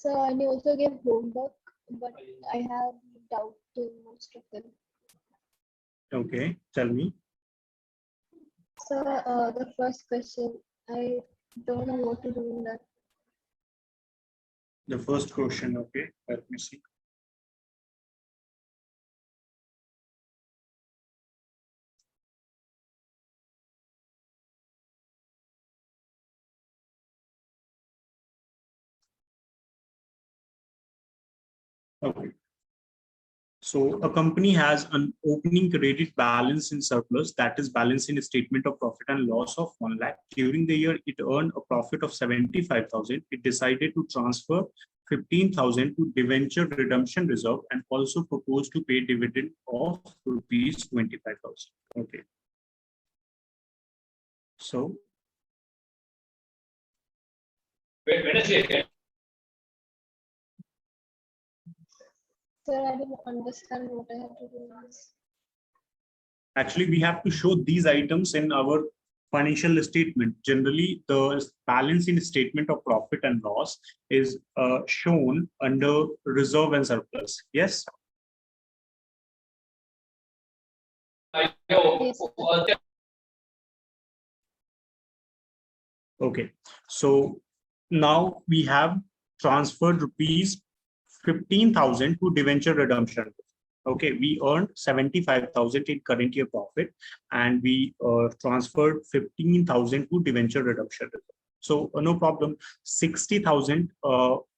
So and you also gave homework, but I have doubt in most of them. Okay, tell me. So the first question, I don't know what to do in that. The first question, okay, let me see. Okay. So a company has an opening credit balance in surplus, that is balance in a statement of profit and loss of 1 lakh. During the year, it earned a profit of 75,000. It decided to transfer 15,000 to debenture redemption reserve and also proposed to pay dividend of rupees 25,000. Okay. So. Sir, I didn't understand what I have to do next. Actually, we have to show these items in our financial statement. Generally, the balance in statement of profit and loss is shown under reserve and surplus. Yes. Yes. Okay. So now we have transferred rupees 15,000 to debenture redemption. Okay, we earned 75,000 in current year profit, and we transferred 15,000 to debenture redemption. So no problem. 60,000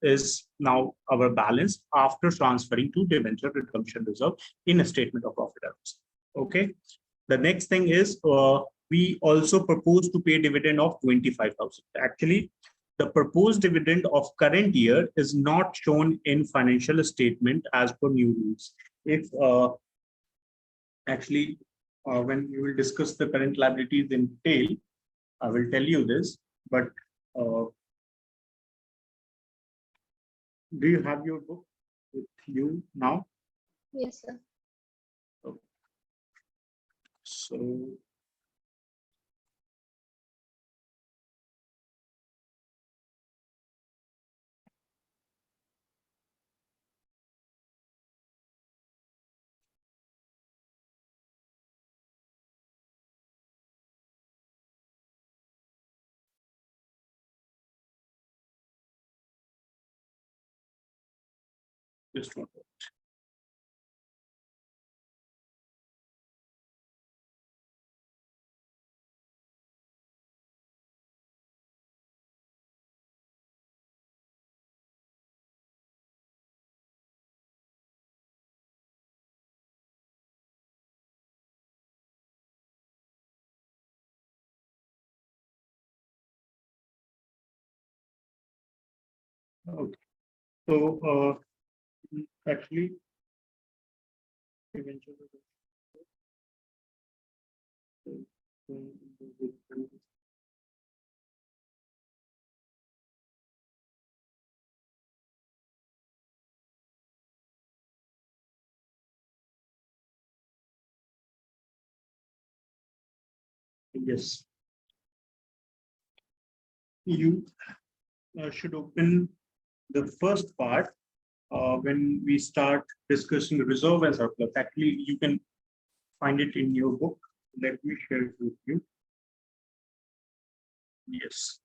is now our balance after transferring to debenture redemption reserve in a statement of profit and loss. Okay. The next thing is we also propose to pay dividend of 25,000. Actually, the proposed dividend of current year is not shown in financial statement as per new rules. If actually, when we will discuss the current liabilities in detail, I will tell you this, but do you have your book with you now? Yes, sir. Okay. So, just one minute. Okay. So actually, eventually. Yes, you should open the first part when we start discussing reserve and surplus. Actually, you can find it in your book. Let me share it with you. Yes.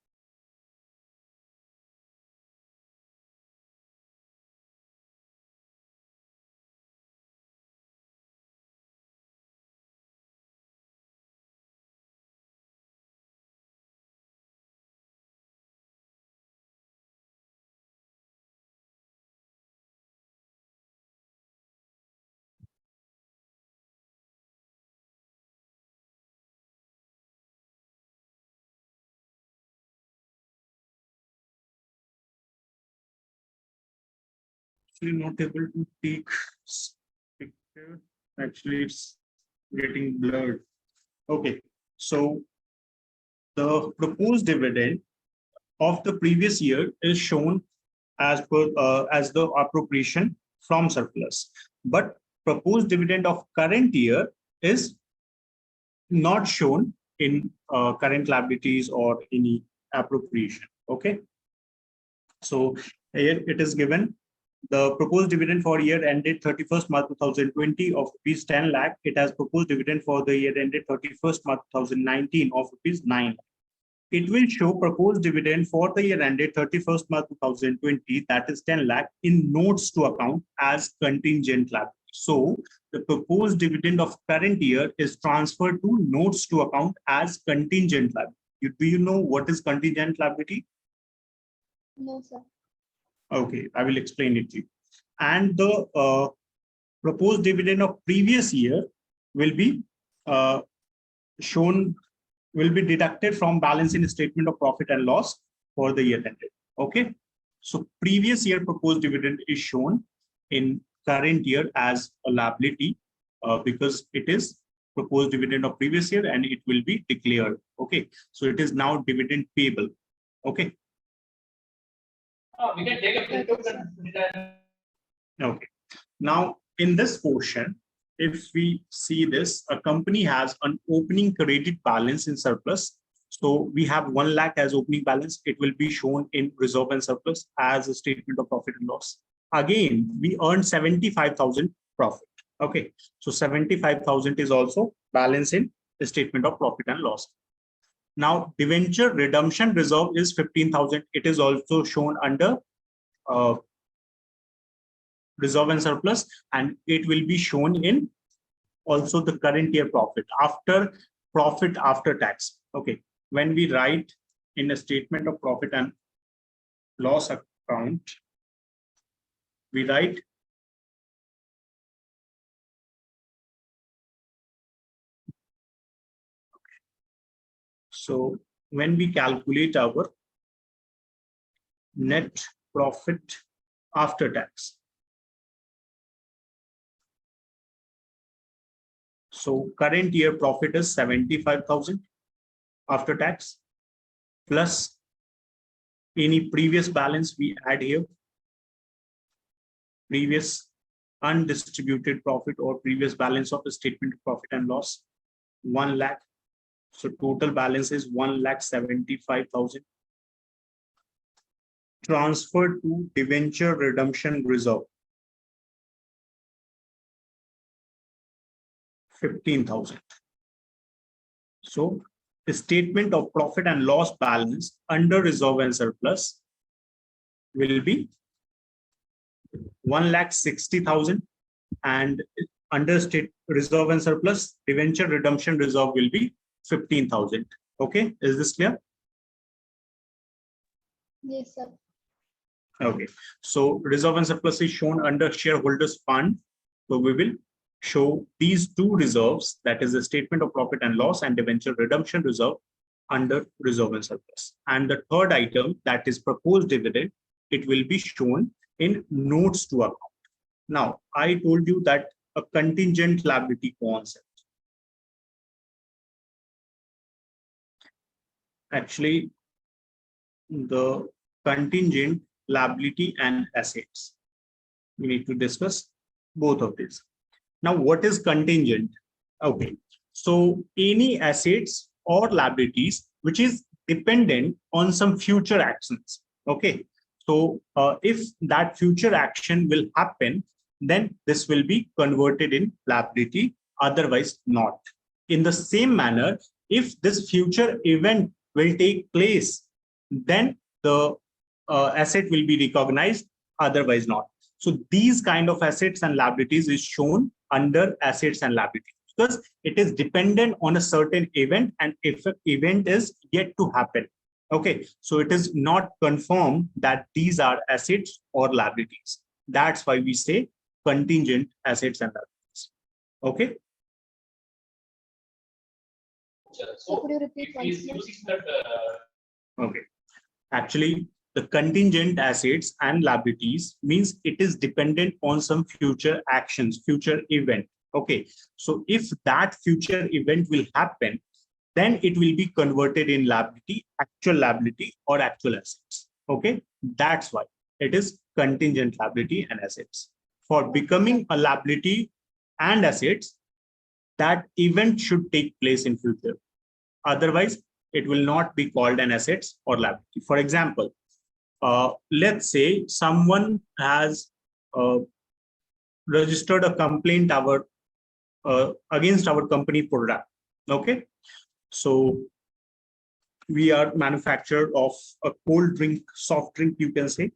Actually, not able to take picture. Actually, it's getting blurred. Okay, so the proposed dividend of the previous year is shown as per as the appropriation from surplus, but proposed dividend of current year is not shown in current liabilities or any appropriation. Okay. So here it is given the proposed dividend for year ended 31st March 2020 of rupees 10 lakh. It has proposed dividend for the year ended 31st March 2019 of rupees 9. It will show proposed dividend for the year ended 31st March 2020, that is 10 lakh, in notes to account as contingent liability. So the proposed dividend of current year is transferred to notes to account as contingent liability. Do you know what is contingent liability? No, sir. Okay, I will explain it to you. And the proposed dividend of previous year will be shown, will be deducted from balance in statement of profit and loss for the year ended. Okay, so previous year proposed dividend is shown in current year as a liability because it is proposed dividend of previous year and it will be declared. Okay, so it is now dividend payable. Okay. We can take a picture. Okay. Now, in this portion, if we see this, a company has an opening credit balance in surplus. So we have 1 lakh as opening balance. It will be shown in reserve and surplus as a statement of profit and loss. Again, we earned 75,000 profit. Okay. So 75,000 is also balance in the statement of profit and loss. Now, debenture redemption reserve is 15,000. It is also shown under reserve and surplus, and it will be shown in also the current year profit after tax. Okay, when we write in a statement of profit and loss account, we write so when we calculate our net profit after tax. So current year profit is 75,000 after tax plus any previous balance we add here, previous undistributed profit or previous balance of the statement of profit and loss, 1 lakh. So total balance is 1,75,000 transferred to debenture redemption reserve, 15,000. So the statement of profit and loss balance under reserve and surplus will be 1,60,000, and under state reserve and surplus debenture redemption reserve will be 15,000. Okay, is this clear? Yes, sir. Okay, so reserve and surplus is shown under shareholders fund. So we will show these two reserves, that is the statement of profit and loss and debenture redemption reserve, under reserve and surplus. And the third item, that is proposed dividend, it will be shown in notes to account. Now, I told you that a contingent liability concept. Actually, the contingent liability and assets, we need to discuss both of these. Now, what is contingent? Okay, so any assets or liabilities which is dependent on some future actions. Okay, so if that future action will happen, then this will be converted in liability, otherwise not. In the same manner, if this future event will take place, then the asset will be recognized, otherwise not. So these kind of assets and liabilities is shown under assets and liabilities because it is dependent on a certain event, and if an event is yet to happen. Okay, so it is not confirmed that these are assets or liabilities. That's why we say contingent assets and liabilities. Okay. So could you repeat once more? Okay. Actually, the contingent assets and liabilities means it is dependent on some future actions, future event. Okay. So if that future event will happen, then it will be converted in liability, actual liability or actual assets. Okay. That's why it is contingent liability and assets. For becoming a liability and assets, that event should take place in future. Otherwise, it will not be called an assets or liability. For example, let's say someone has registered a complaint against our company product. Okay, so we are manufacturer of a cold drink, soft drink, you can say,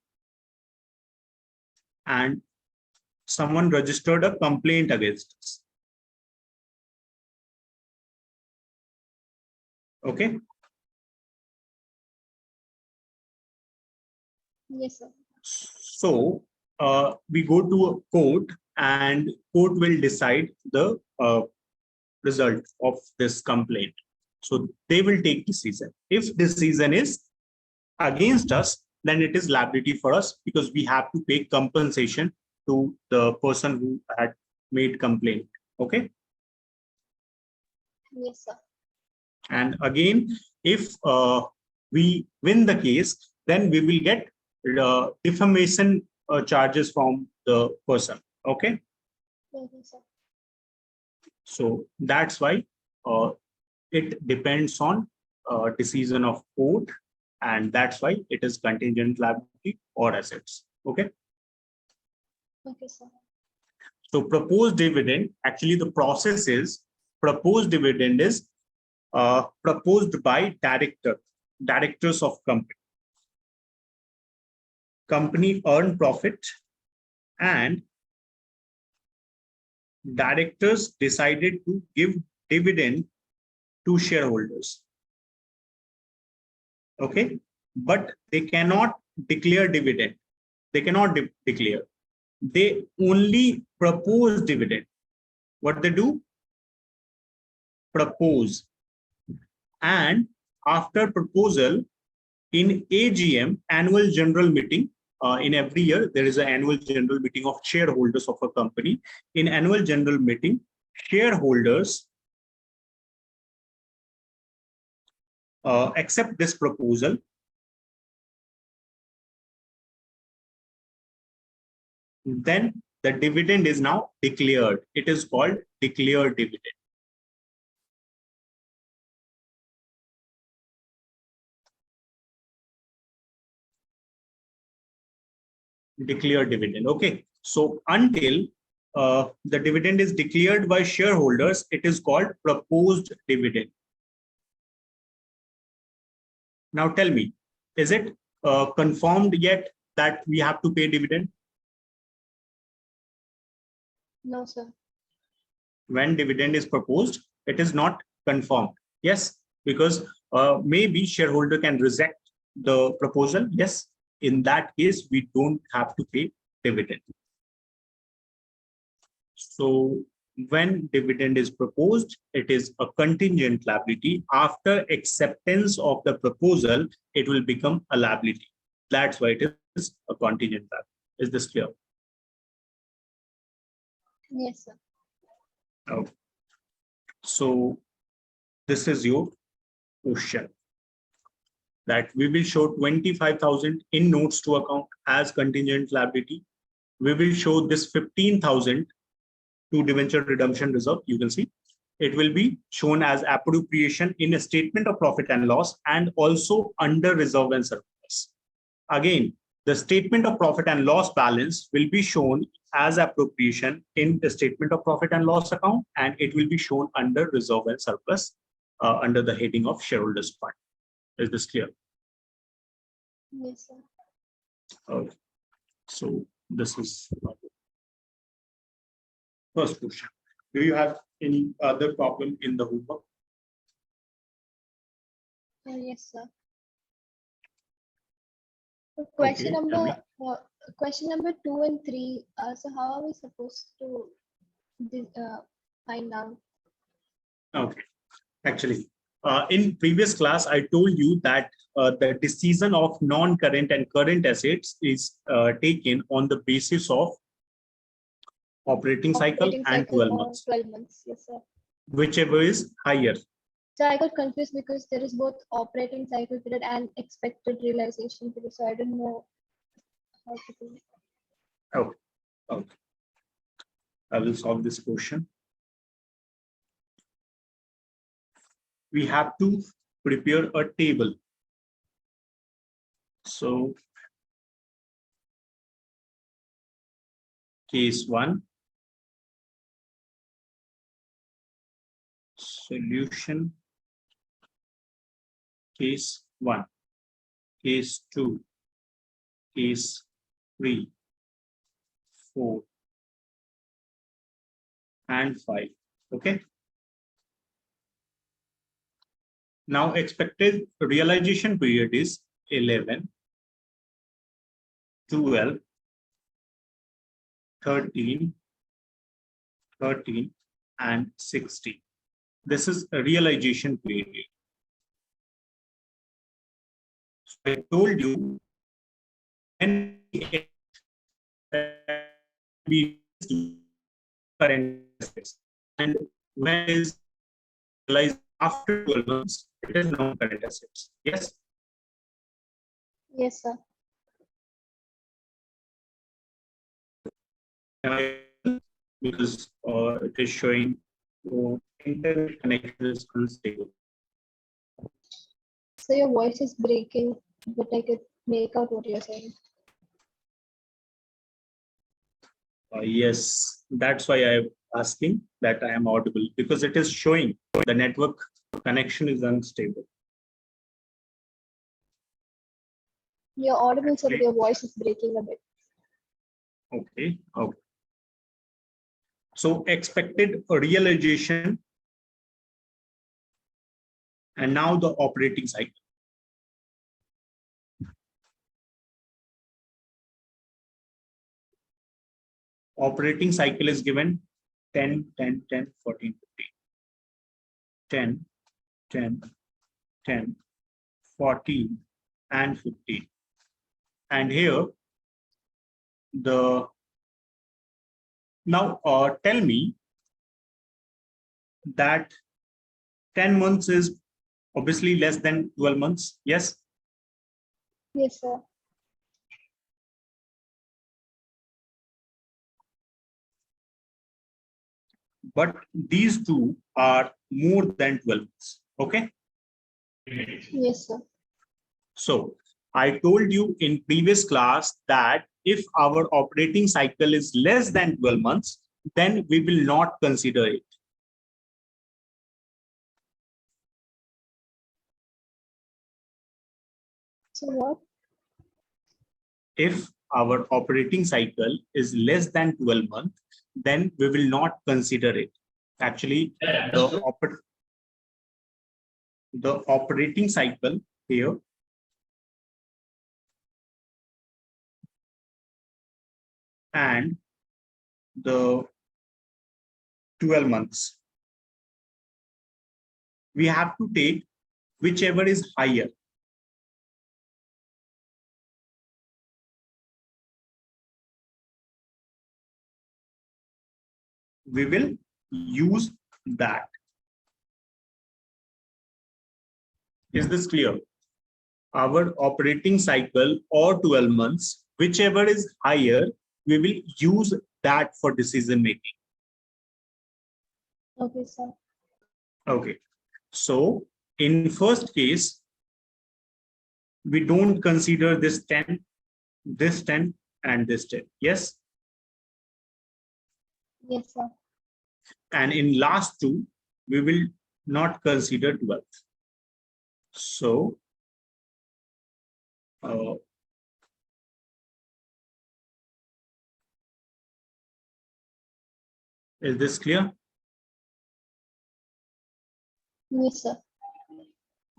and someone registered a complaint against us. Okay. Yes, sir. So we go to a court, and court will decide the result of this complaint. So they will take decision. If decision is against us, then it is liability for us, because we have to pay compensation to the person who had made complaint. Okay. Yes, sir. And again, if we win the case, then we will get defamation charges from the person. Okay. Thank you, sir. So that's why it depends on decision of court, and that's why it is contingent liability or assets. Okay. Okay, sir. So proposed dividend, actually the process is, proposed dividend is proposed by directors of company. Company earn profit, and directors decided to give dividend to shareholders. Okay, but they cannot declare dividend. They cannot declare. They only propose dividend. What they do? Propose. And after proposal, in AGM, annual general meeting, in every year, there is an annual general meeting of shareholders of a company. In annual general meeting, shareholders accept this proposal. Then the dividend is now declared. It is called declared dividend. Declared dividend. Okay. So until the dividend is declared by shareholders, it is called proposed dividend. Now tell me, is it confirmed yet that we have to pay dividend? No, sir. When dividend is proposed, it is not confirmed. Yes, because maybe shareholder can reject the proposal. Yes, in that case, we don't have to pay dividend. So when dividend is proposed, it is a contingent liability. After acceptance of the proposal, it will become a liability. That's why it is a contingent liability. Is this clear? Yes, sir. Okay. So this is your question, that we will show 25,000 in notes to account as contingent liability. We will show this 15,000 to debenture redemption reserve. You can see it will be shown as appropriation in a statement of profit and loss, and also under reserve and surplus. Again, the statement of profit and loss balance will be shown as appropriation in the statement of profit and loss account, and it will be shown under reserve and surplus under the heading of shareholders fund. Is this clear? Yes, sir. Okay. So this is first question. Do you have any other problem in the homework? Yes, sir. Question Okay, question number 2 and 3. So how are we supposed to find out? Okay. Actually, in previous class, I told you that the decision of non-current and current assets is taken on the basis of operating cycle and 12 months, 12 months. Yes, sir. whichever is higher. So I got confused because there is both operating cycle period and expected realization period. So I don't know how to do it. Okay. Okay. I will solve this question. We have to prepare a table. So Case 1. Solution. Case 1. Case 2. Case 3, 4, and 5. Okay. Now expected realization period is 11, 12, 13, 13, and 16. This is a realization period. So I told you when we current assets, and when is realized after 12 months, it is non-current assets. Yes. Yes, sir. Because it is showing internet connection is unstable. So your voice is breaking, but I could make out what you're saying. Yes, that's why I'm asking that I am audible, because it is showing the network connection is unstable. You're audible, sir, but your voice is breaking a bit. Okay. Okay. So expected realization, and now the operating cycle. Operating cycle is given 10, 10, 10, 14, 15. 10, 10, 10, 14, and 15. And here, now tell me that 10 months is obviously less than 12 months. Yes. Yes, sir. But these two are more than 12 months. Okay. Yes, sir. So I told you in previous class that if our operating cycle is less than 12 months, then we will not consider it. So what? If our operating cycle is less than 12 months, then we will not consider it. Actually, the operating cycle here and the 12 months, we have to take whichever is higher. We will use that. Is this clear? Our operating cycle or 12 months, whichever is higher, we will use that for decision making. Okay, sir. Okay. So in first case, we don't consider this 10, this 10, and this 10. Yes. Yes, sir. And in last two, we will not consider 12. So is this clear? Yes, sir.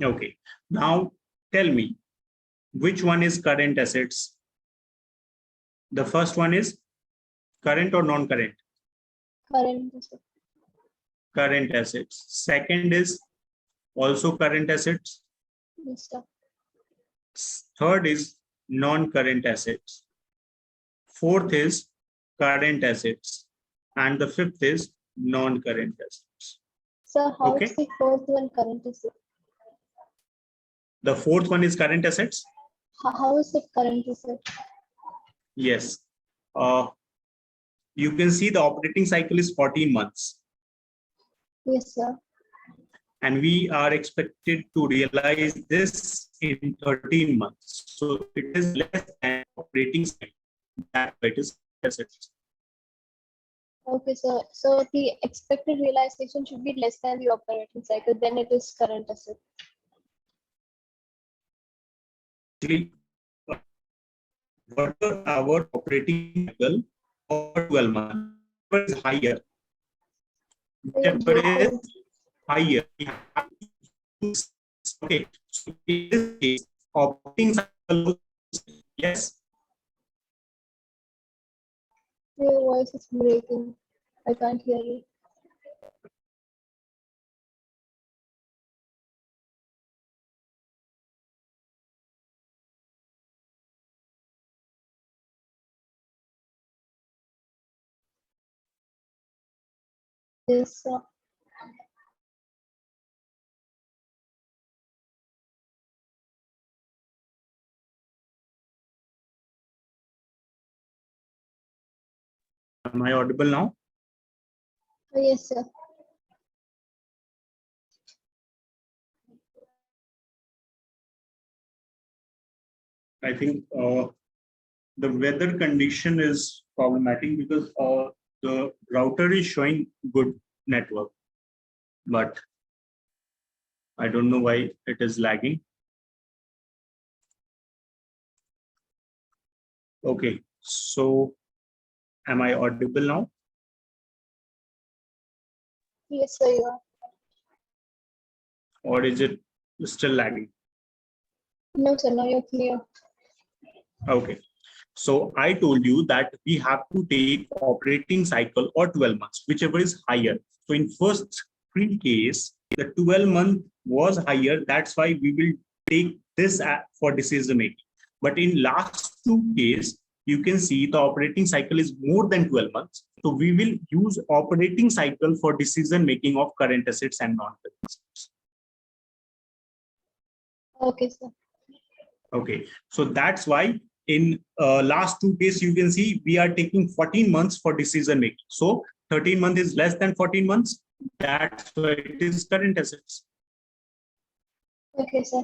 Okay. Now tell me, which one is current assets? The first one is current or non-current? Current, sir. Current assets. Second is also current assets. Yes, sir. Third is non-current assets. Fourth is current assets. And the fifth is non-current assets. Sir, how Okay. is the fourth one current asset? The fourth one is current assets. How is it current asset? Yes. You can see the operating cycle is 14 months. Yes, sir. And we are expected to realize this in 13 months. So it is less than operating cycle. That it is assets. Okay, so the expected realization should be less than the operating cycle, then it is current asset. Actually, whatever our operating cycle or 12 months is higher, whichever is higher, we have to use. Okay, so in this case, operating cycle, yes, Your voice is breaking. I can't hear you. Yes, am I audible now? yes, sir. I think the weather condition is problematic because the router is showing good network, but I don't know why it is lagging. Okay, so am I audible now? Yes, sir, you are. Or is it still lagging? No, sir, now you're clear. Okay. So I told you that we have to take operating cycle or 12 months, whichever is higher. So in first three case, the 12-month was higher. That's why we will take this for decision making. But in last two case, you can see the operating cycle is more than 12 months. So we will use operating cycle for decision making of current assets and non-current assets. Okay, sir. Okay, so that's why in last two cases, you can see we are taking 14 months for decision making. So 13 months is less than 14 months. That's why it is current assets. Okay, sir.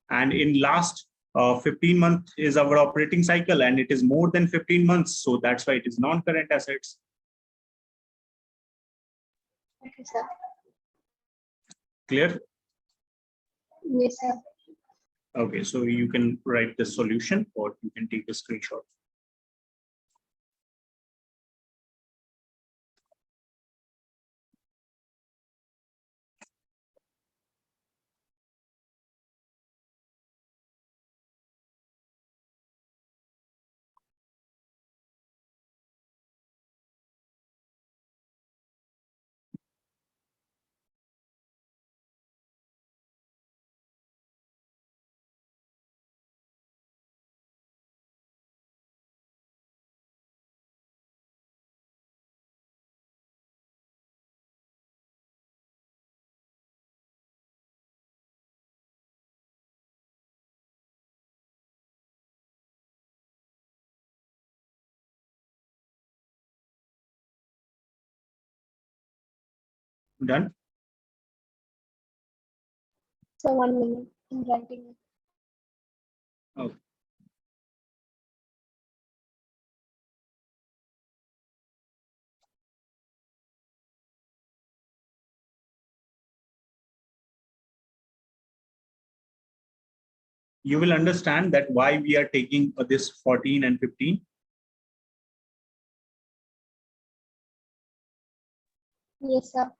And in last 15 months is our operating cycle and it is more than 15 months. So that's why it is non-current assets. Okay, sir. Clear? Yes, sir. Okay, so you can write the solution or you can take a screenshot. Done? So 1 minute. I'm writing it. Okay. You will understand that why we are taking this 14 and 15. Yes, sir.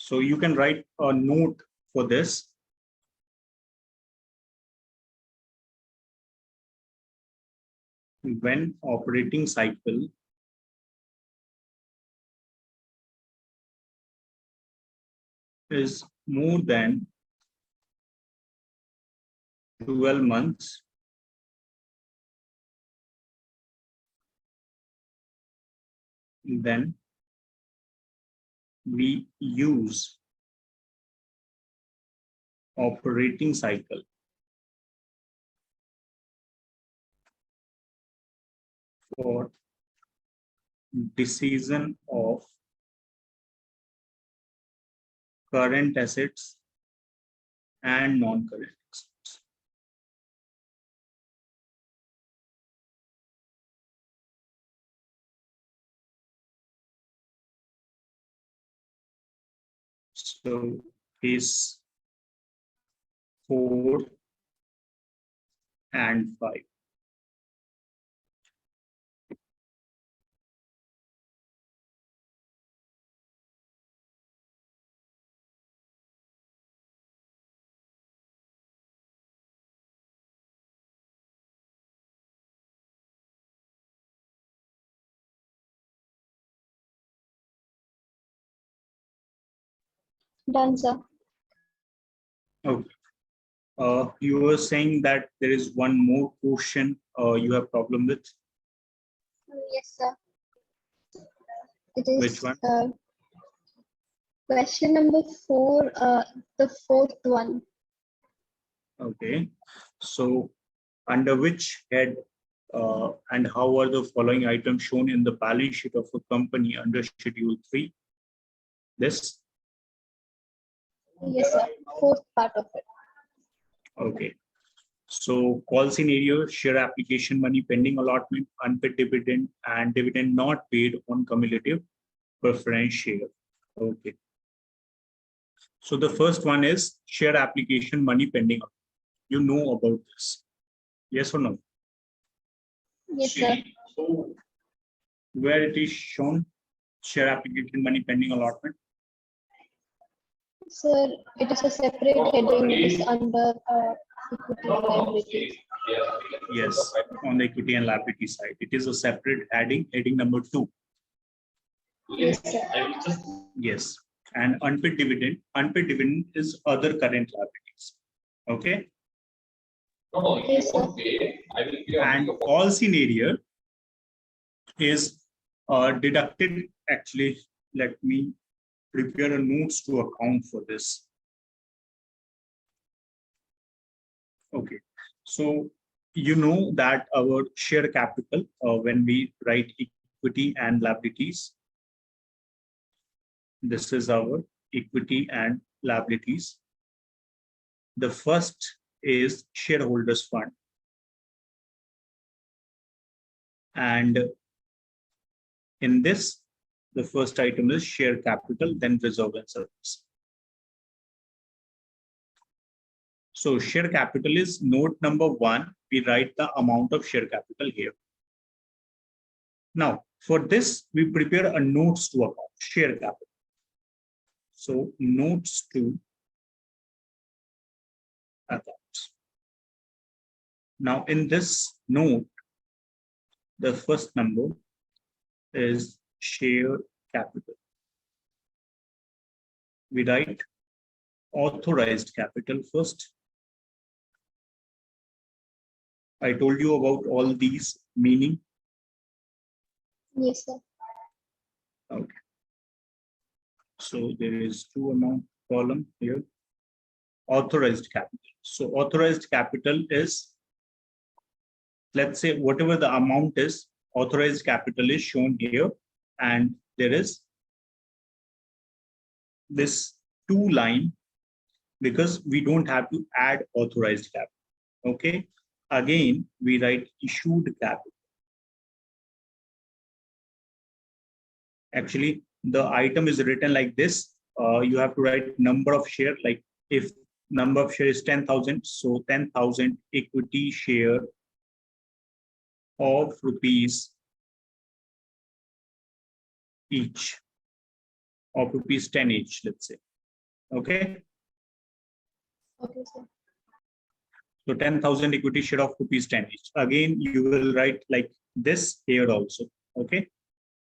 So you can write a note for this. When operating cycle is more than 12 months, then we use operating cycle for decision of current assets and non-current assets. So case 4 and 5. Done, sir. Okay. You were saying that there is one more question you have problem with. Yes, sir. It Which is one? question number 4, the fourth one. Okay. So under which head and how are the following items shown in the balance sheet of a company under Schedule 3? This? Yes, sir. Fourth part of it. Okay. So call scenario, share application money pending allotment, unpaid dividend, and dividend not paid on cumulative preference share. Okay. So the first one is share application money pending. You know about this. Yes or no? Yes, sir. So where it is shown, share application money pending allotment. Sir, it is a separate heading. It is under equity and liability. Yes, on the equity and liability side. It is a separate heading, heading number 2. Yes, sir. Yes. And unpaid dividend is other current liabilities. Okay. Yes, sir. And call scenario is deducted. Actually, let me prepare a notes to account for this. Okay. So you know that our share capital, when we write equity and liabilities, this is our equity and liabilities. The first is shareholders fund. And in this, the first item is share capital, then reserve and surplus. So share capital is note number 1. We write the amount of share capital here. Now, for this, we prepare a notes to account, share capital. So notes to accounts. Now, in this note, the first number is share capital. We write authorized capital first. I told you about all these meaning. Yes, sir. Okay. So there is 2 amount column here. Authorized capital. So authorized capital is, let's say whatever the amount is, authorized capital is shown here, and there is this 2 line because we don't have to add authorized capital. Okay. Again, we write issued capital. Actually, the item is written like this. You have to write number of share, like if number of share is 10,000, so 10,000 equity share of rupees each, of rupees 10 each, let's say. Okay. Okay, sir. So 10,000 equity share of rupees 10 each. Again, you will write like this here also. Okay.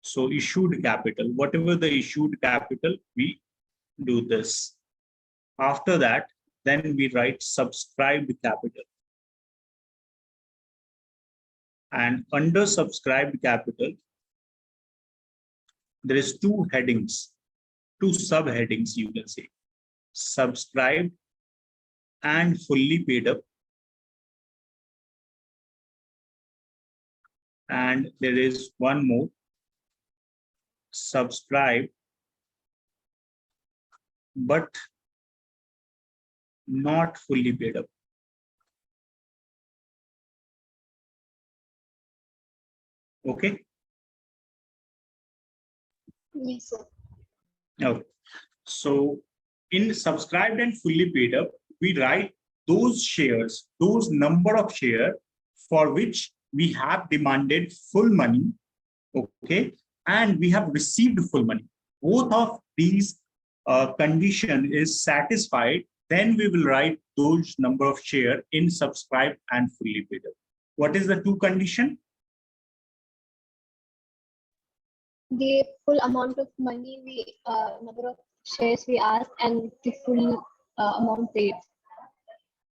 So issued capital, whatever the issued capital, we do this. After that, then we write subscribed capital. And under subscribed capital, there is 2 headings, 2 subheadings, you can say. Subscribed and fully paid up. And there is one more, subscribed but not fully paid up. Okay. Yes, sir. Okay. So in subscribed and fully paid up, we write those shares, those number of share for which we have demanded full money, okay, and we have received full money. Both of these condition is satisfied, then we will write those number of share in subscribed and fully paid up. What is the two condition? The full amount of money we number of shares we asked and the full amount paid.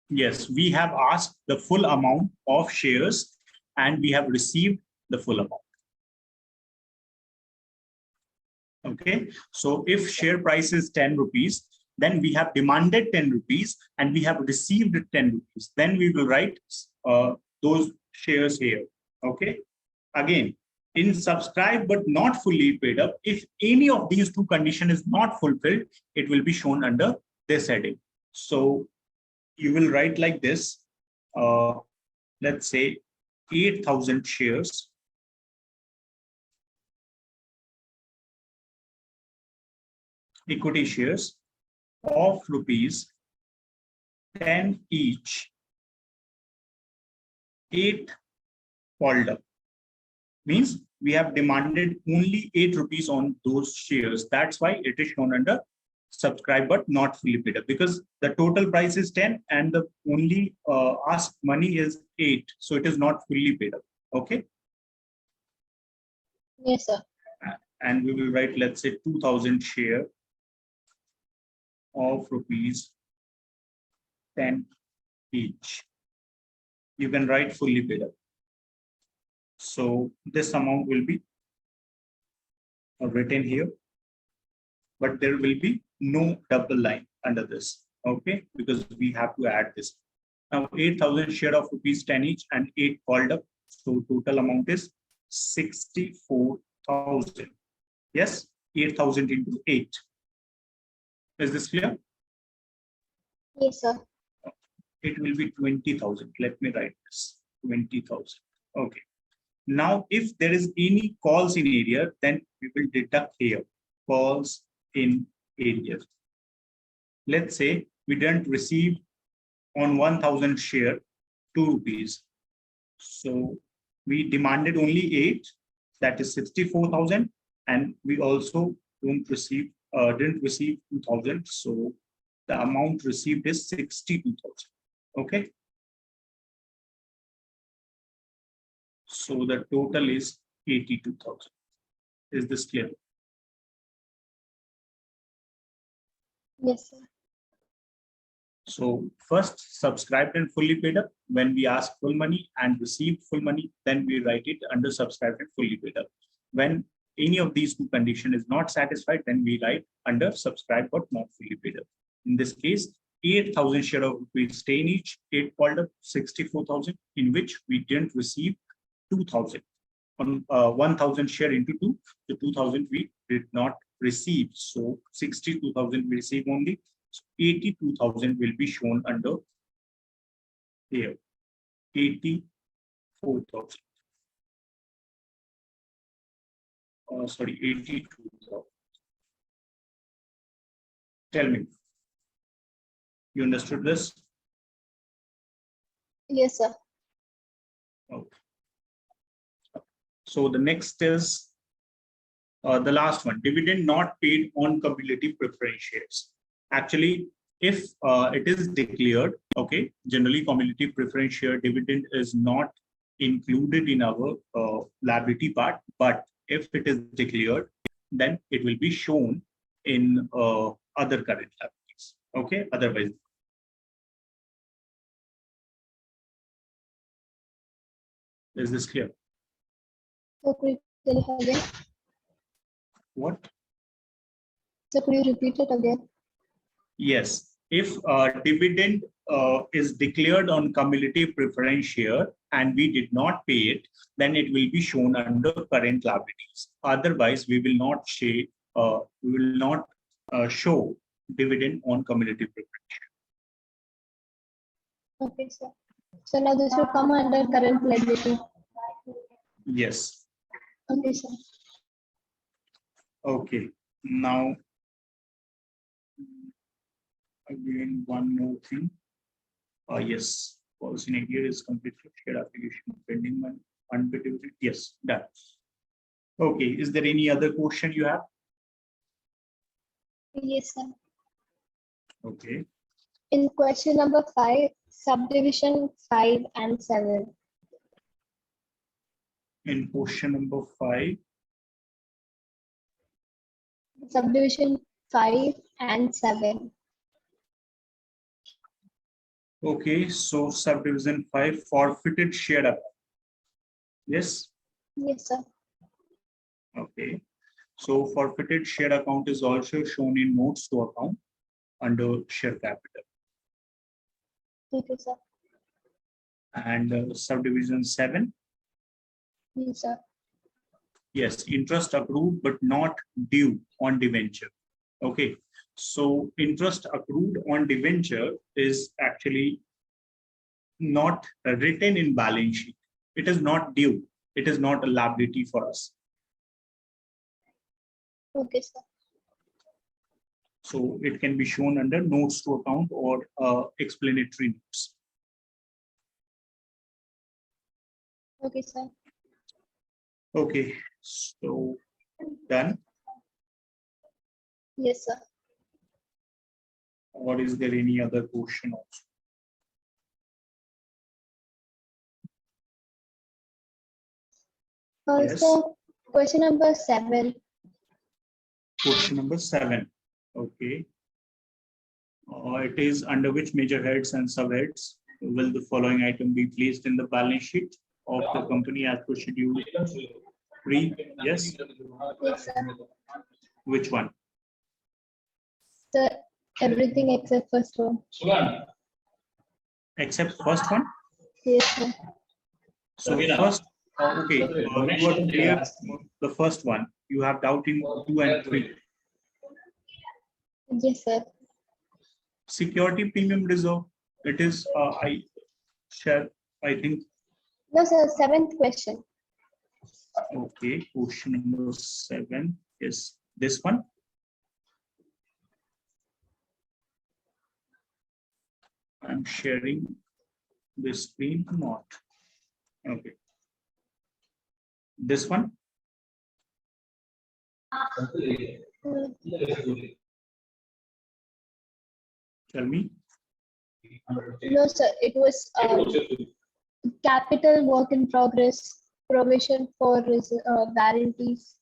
Yes, we have asked the full amount of shares and we have received the full amount. Okay, so if share price is 10 rupees, then we have demanded 10 rupees and we have received 10 rupees. Then we will write those shares here. Okay, again, in subscribe but not fully paid up, if any of these two conditions is not fulfilled, it will be shown under this heading. So you will write like this, let's say 8,000 shares equity shares of rupees 10 each, 8 called up. Means we have demanded only 8 rupees on those shares. That's why it is shown under subscribe but not fully paid up, because the total price is 10 and the only asked money is 8. So it is not fully paid up. Okay. Yes, sir. And we will write, let's say 2,000 share of rupees 10 each. You can write fully paid up. So this amount will be written here, but there will be no double line under this. Okay, because we have to add this. Now 8,000 share of rupees 10 each and 8 called up. So total amount is 64,000. Yes, 8,000 into 8. Is this clear? Yes, sir. It will be 20,000. Let me write this, 20,000. Okay. Now, if there is any calls in area, then we will deduct here, calls in area. Let's say we didn't receive on 1,000 share 2 rupees. So we demanded only 8, that is 64,000, and we also didn't receive 2,000. So the amount received is 62,000. Okay. So the total is 82,000. Is this clear? Yes, sir. So first subscribed and fully paid up. When we ask full money and received full money, then we write it under subscribed and fully paid up. When any of these two conditions is not satisfied, then we write under subscribed but not fully paid up. In this case, 8,000 share of rupees 10 each, 8 called up, 64,000, in which we didn't receive 2,000. On 1,000 share into 2, the 2,000 we did not receive. So 62,000 we receive only. So 82,000 will be shown under here. 84,000. Sorry, 82,000. Tell me, you understood this? Yes, sir. Okay. So the next is the last one, dividend not paid on cumulative preference shares. Actually, if it is declared, okay, generally cumulative preference share dividend is not included in our liability part, but if it is declared, then it will be shown in other current liabilities. Okay, otherwise. Is this clear? So could you tell it again? What? So could you repeat it again? Yes, if dividend is declared on cumulative preference share and we did not pay it, then it will be shown under current liabilities. Otherwise, we will not show dividend on cumulative preference share. Okay, sir. So now this will come under current liability. Yes. Okay, sir. Okay. Now, Again, one more thing. Yes, policy in here is completed. Shared application pending one unpaid. Yes, done. Okay, is there any other question you have? Yes, sir. Okay, In question number 5, subdivision 5 and 7. in question number 5. Subdivision 5 and 7. Okay, so subdivision 5 forfeited shared up. Yes, Yes, sir. okay. So forfeited shared account is also shown in notes to account under share capital. Okay, sir. And subdivision 7. Yes, sir. Yes, interest accrued but not due on debenture. Okay, so interest accrued on debenture is actually not written in balance sheet. It is not due. It is not a liability for us. Okay, sir. So it can be shown under notes to account or explanatory notes. Okay, sir. Okay, so done. Yes, sir. Or is there any other question also? Yes. Also, question number 7. Question number 7. Okay. It is under which major heads and subheads will the following item be placed in the balance sheet of the company as per schedule 3? Yes. Yes, sir. Which one? Sir, everything except first one. Except first one. Yes, sir. So first, okay, you are clear the first one. You have doubt in 2 and 3. Yes, sir. Security premium reserve. It is I think. No, sir. 7th question. Okay, question number 7 is this one. I'm sharing the screen or not. Okay. This one. Tell me. No, sir. It was capital work in progress, provision for warranties.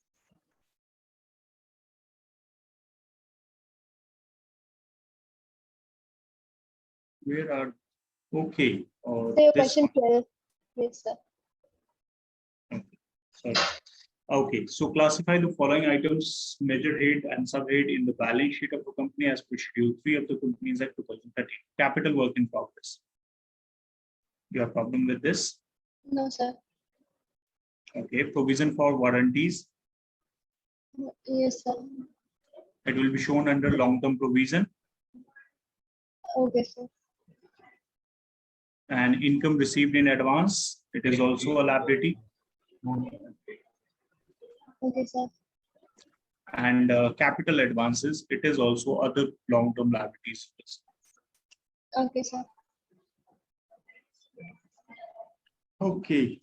Where are okay? So your This question one. 12. Yes, sir. Sorry. Okay, so classify the following items, measure head and subhead in the balance sheet of the company as per schedule 3 of the company's Act 2013. Capital work in progress. You have problem with this? No, sir. Okay, provision for warranties. Yes, sir. It will be shown under long-term provision. Okay, sir. And income received in advance. It is also a liability. Okay, sir. And capital advances. It is also other long-term liabilities. Okay, sir. Okay.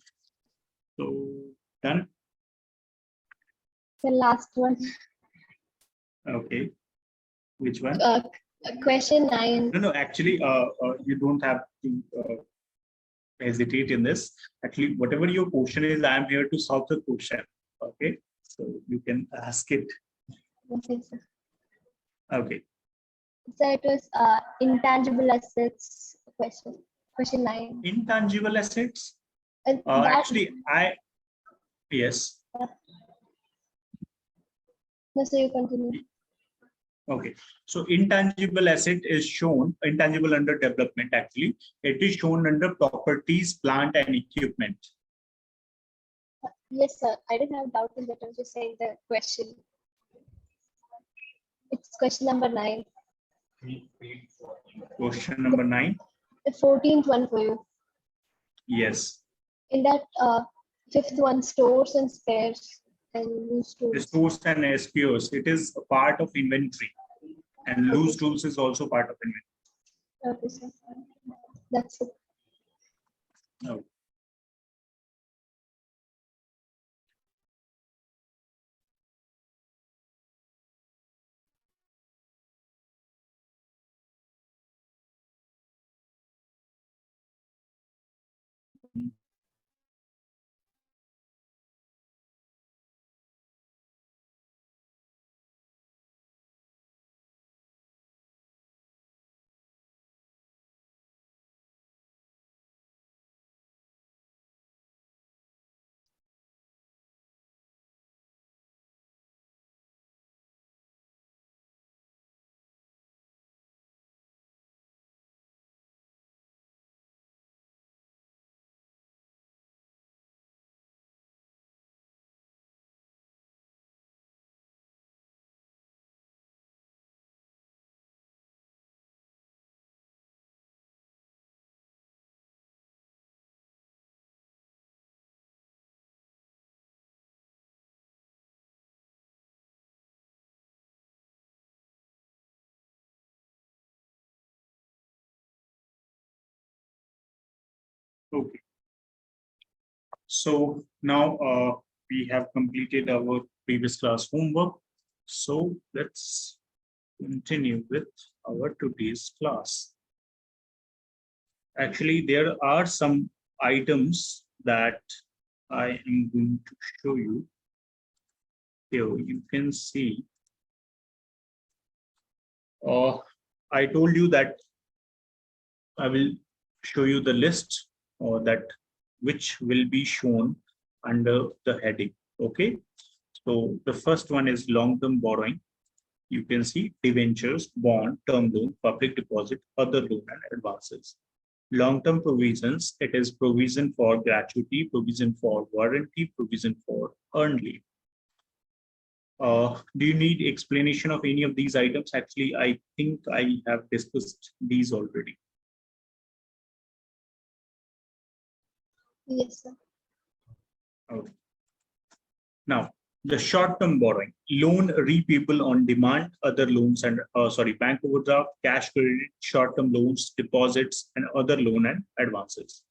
So done. The last one. Okay. Which one? Question 9. No, actually, you don't have to hesitate in this. Actually, whatever your question is, I am here to solve the question. Okay, so you can ask it. Okay, sir. Okay. So it was intangible assets question. Question 9. Intangible assets. That- Actually, yes. No, so you continue. Okay, so intangible asset is shown, intangible under development actually. It is shown under properties, plant and equipment. Yes, sir. I didn't have doubt in that. I was just saying the question. It's question number 9. Question number 9. The 14th one for you. Yes. In that 5th one, stores and spares and new The stores. stores and SPOs, it is a part of inventory. And loose tools is also part of inventory. Okay, sir. That's it. No. Okay. So now we have completed our previous class homework. So let's continue with our today's class. Actually, there are some items that I am going to show you. Here you can see. I told you that I will show you the list or that which will be shown under the heading. Okay. So the first one is long-term borrowing. You can see debentures, bond, term loan, public deposit, other loan and advances. Long-term provisions, it is provision for gratuity, provision for warranty, provision for earned leave. Do you need explanation of any of these items? Actually, I think I have discussed these already. Yes, sir. Okay. Now, the short-term borrowing, loan repayable on demand, other loans and bank overdraft, cash credit, short-term loans, deposits, and other loan and advances.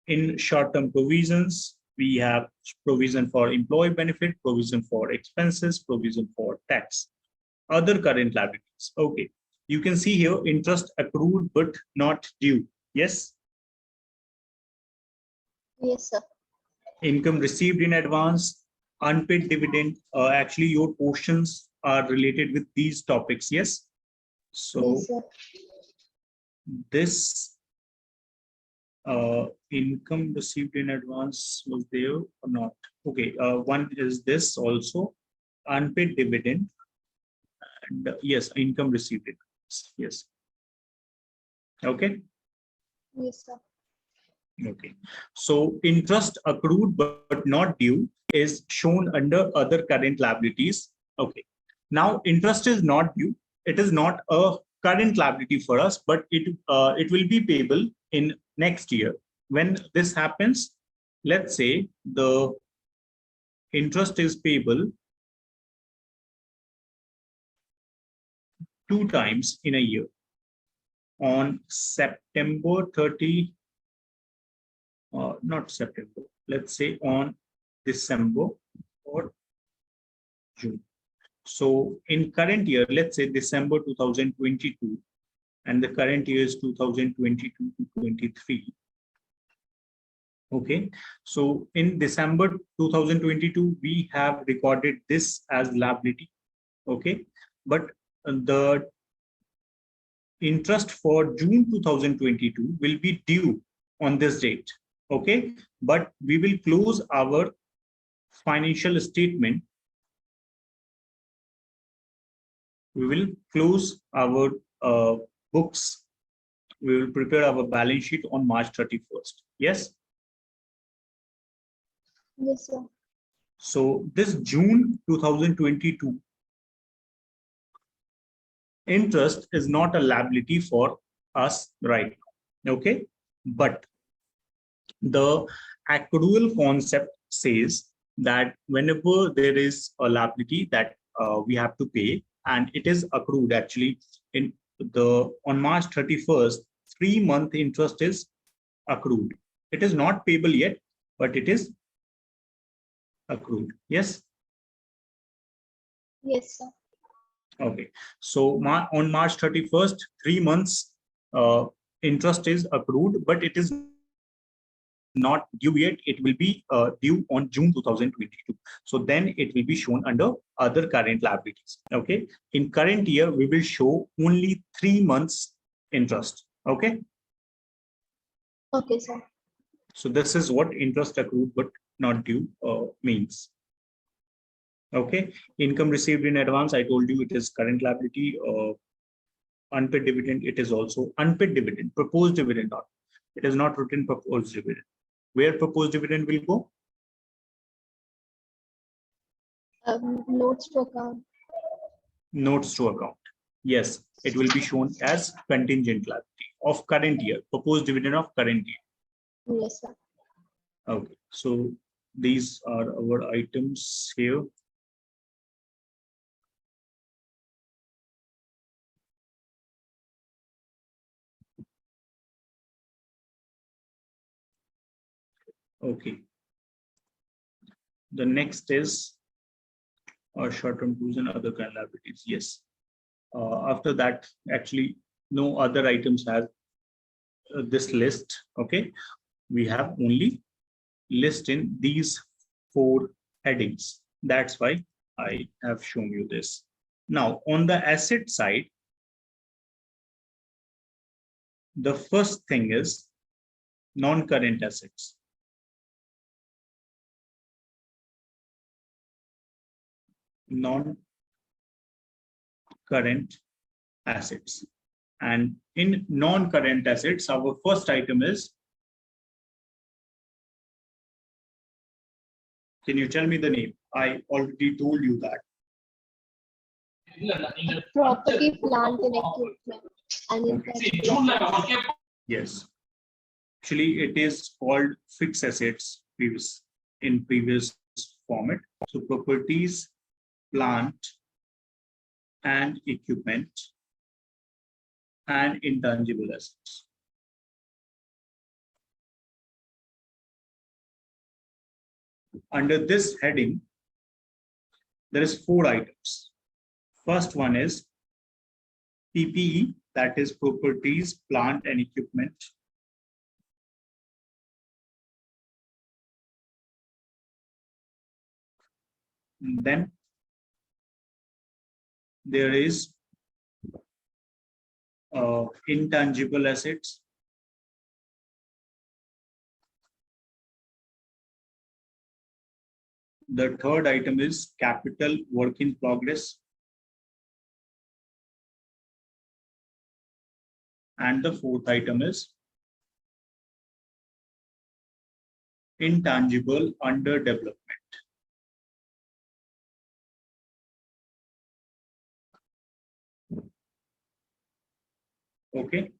In short-term provisions, we have provision for employee benefit, provision for expenses, provision for tax, other current liabilities. Okay, you can see here interest accrued but not due. Yes. Yes, sir. Income received in advance, unpaid dividend. Actually, your portions are related with these topics. Yes. So Yes, sir. this income received in advance was there or not? Okay. One is this also unpaid dividend, and yes, income received in advance. Yes. Okay. Yes, sir. Okay. So interest accrued but not due is shown under other current liabilities. Okay. Now interest is not due. It is not a current liability for us, but it will be payable in next year. When this happens, let's say the interest is payable 2 times in a year. On September 30, not September, let's say on December or June. So in current year, let's say December 2022, and the current year is 2022 to 23. Okay, so in December 2022, we have recorded this as liability. Okay, but the interest for June 2022 will be due on this date. Okay, but we will close our financial statement. We will close our books. We will prepare our balance sheet on March 31st. Yes. Yes, sir. So this June 2022 interest is not a liability for us right now. Okay, but the accrual concept says that whenever there is a liability that we have to pay, and it is accrued actually in the on March 31st. 3-month interest is accrued. It is not payable yet, but it is accrued. Yes. Yes, sir. Okay. So on March 31st, 3 months interest is accrued, but it is not due yet. It will be due on June 2022. So then it will be shown under other current liabilities. Okay. In current year, we will show only 3 months interest. Okay. Okay, sir. So this is what interest accrued but not due means. Okay. Income received in advance, I told you it is current liability. Unpaid dividend, it is also unpaid dividend, proposed dividend not. It is not written proposed dividend. Where proposed dividend will go? Notes to account. Notes to account. Yes, it will be shown as contingent liability of current year, proposed dividend of current year. Yes, sir. Okay, so these are our items here. Okay. The next is short-term dues and other kind of liabilities. Yes. After that, actually, no other items have this list. Okay. We have only list in these 4 headings. That's why I have shown you this. Now, on the asset side, the first thing is non-current assets. Non-current assets. And in non-current assets, our first item is, can you tell me the name? I already told you that. Property, plant, and equipment. And intangible. Yes. Actually, it is called fixed assets in previous format. So properties, plant, and equipment, and intangible assets. Under this heading, there is 4 items. First one is PPE, that is properties, plant, and equipment. And then there is intangible assets. The third item is capital work in progress. And the fourth item is intangible under development. Okay.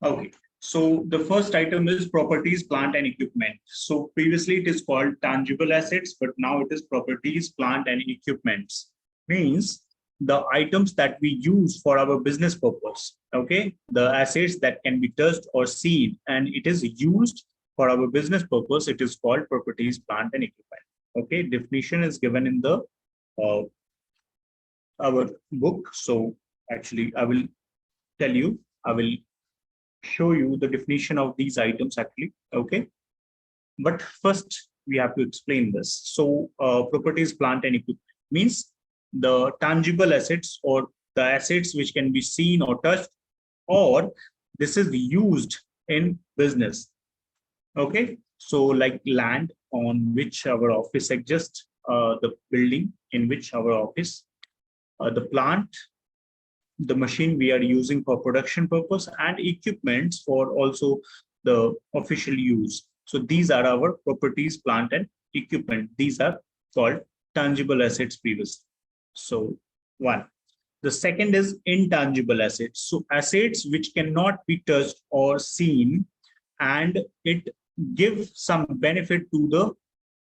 Okay. So the first item is properties, plant, and equipment. So previously it is called tangible assets, but now it is properties, plant, and equipments. Means the items that we use for our business purpose. Okay. The assets that can be touched or seen, and it is used for our business purpose. It is called properties, plant, and equipment. Okay. Definition is given in the our book. So actually, I will tell you. I will show you the definition of these items actually. Okay. But first we have to explain this. So properties, plant, and equipment means the tangible assets or the assets which can be seen or touched, or this is used in business. Okay. So like land on which our office exists, the building in which our office, the plant, the machine we are using for production purpose, and equipments for also the official use. So these are our properties, plant, and equipment. These are called tangible assets previously. So 1. The second is intangible assets. So assets which cannot be touched or seen, and it gives some benefit to the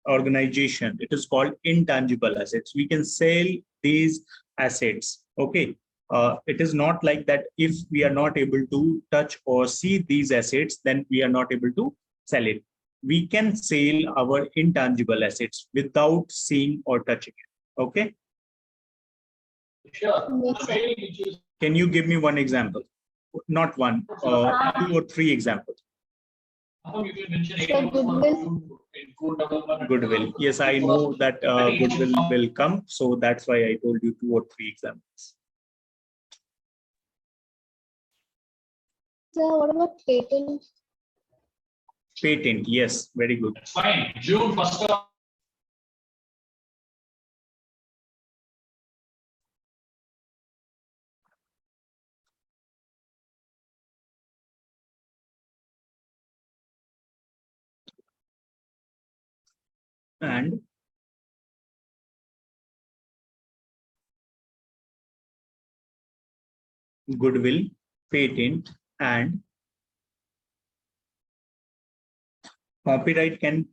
organization, it is called intangible assets. We can sell these assets. Okay. It is not like that if we are not able to touch or see these assets, then we are not able to sell it. We can sell our intangible assets without seeing or touching it. Okay. Sure. Yes, The sir. way which is Can you give me one example? Not one, 2 or 3 examples. how you can mention Sir, 8 hours goodwill. in food development. Goodwill. Yes, I know that goodwill will come. So that's why I told you 2 or 3 examples. Sir, what about patent? Patent. Yes, very good. That's fine. June 1st of And goodwill, patent, and copyright can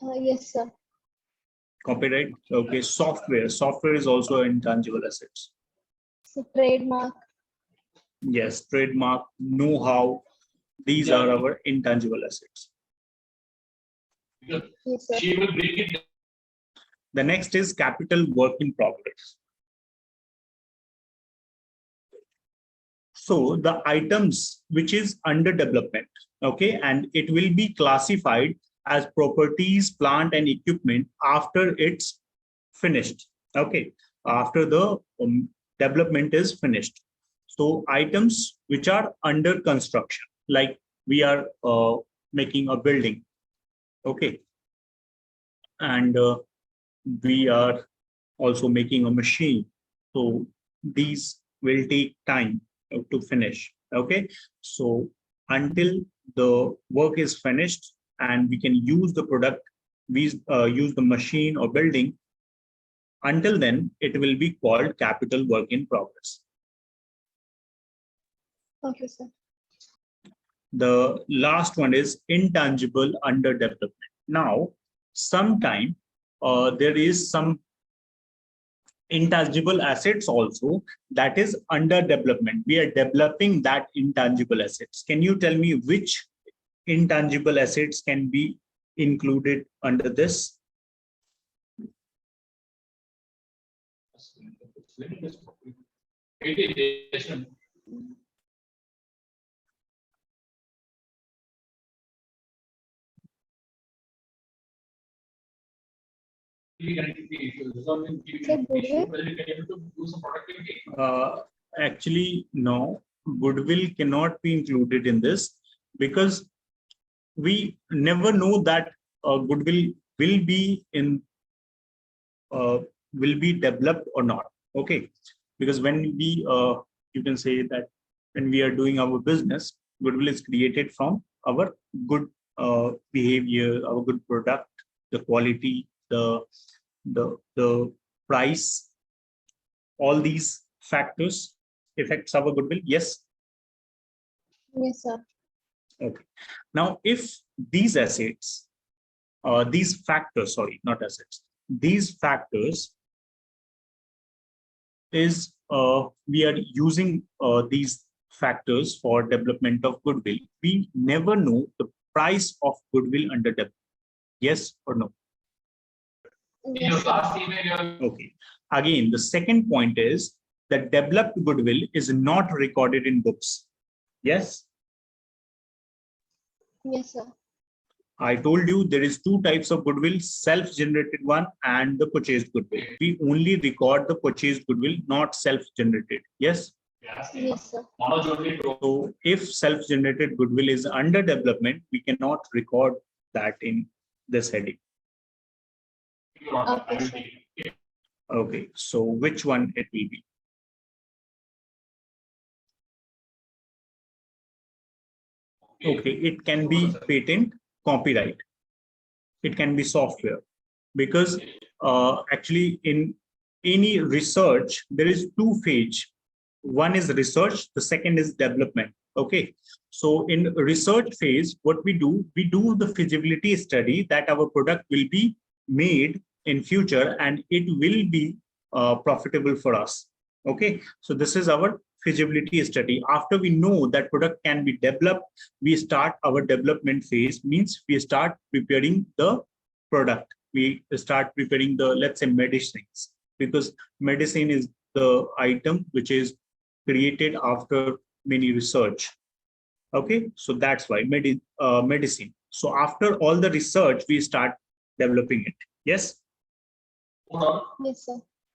Yes, sir. copyright. Okay, software. Software is also intangible assets. So trademark. Yes, trademark, know-how. These are our intangible assets. because Yes, sir. she will bring it. The next is capital work in progress. So the items which is under development, okay, and it will be classified as properties, plant, and equipment after it's finished. Okay, after the development is finished. So items which are under construction, like we are making a building, okay, and we are also making a machine. So these will take time to finish. Okay, so until the work is finished and we can use the product, we use the machine or building, until then it will be called capital work in progress. Okay, sir. The last one is intangible under development. Now, sometime there is some intangible assets also that is under development. We are developing that intangible assets. Can you tell me which intangible assets can be included under this? Actually, no, goodwill cannot be included in this because we never know that goodwill will be in will be developed or not. Okay, because when we you can say that when we are doing our business, goodwill is created from our good behavior, our good product, the quality, the price. All these factors affects our goodwill. Yes. Yes, sir. Okay. Now, if these assets, these factors, sorry, not assets, these factors is we are using these factors for development of goodwill. We never know the price of goodwill under development. Yes or no? Yes, sir. Okay. Again, the second point is that developed goodwill is not recorded in books. Yes. Yes, sir. I told you there is 2 types of goodwill, self-generated one and the purchased goodwill. We only record the purchased goodwill, not self-generated. Yes. Yes, sir. So if self-generated goodwill is under development, we cannot record that in this heading. Okay, sir. Okay, so which one it will be? Okay, it can be patent, copyright. It can be software, because actually in any research, there is 2 phases. One is research, the second is development. Okay, so in research phase, what we do the feasibility study that our product will be made in future and it will be profitable for us. Okay, so this is our feasibility study. After we know that product can be developed, we start our development phase, means we start preparing the product. We start preparing the, let's say, medicines, because medicine is the item which is created after many research. Okay, so that's why medicine. So after all the research, we start developing it. Yes. Yes, sir.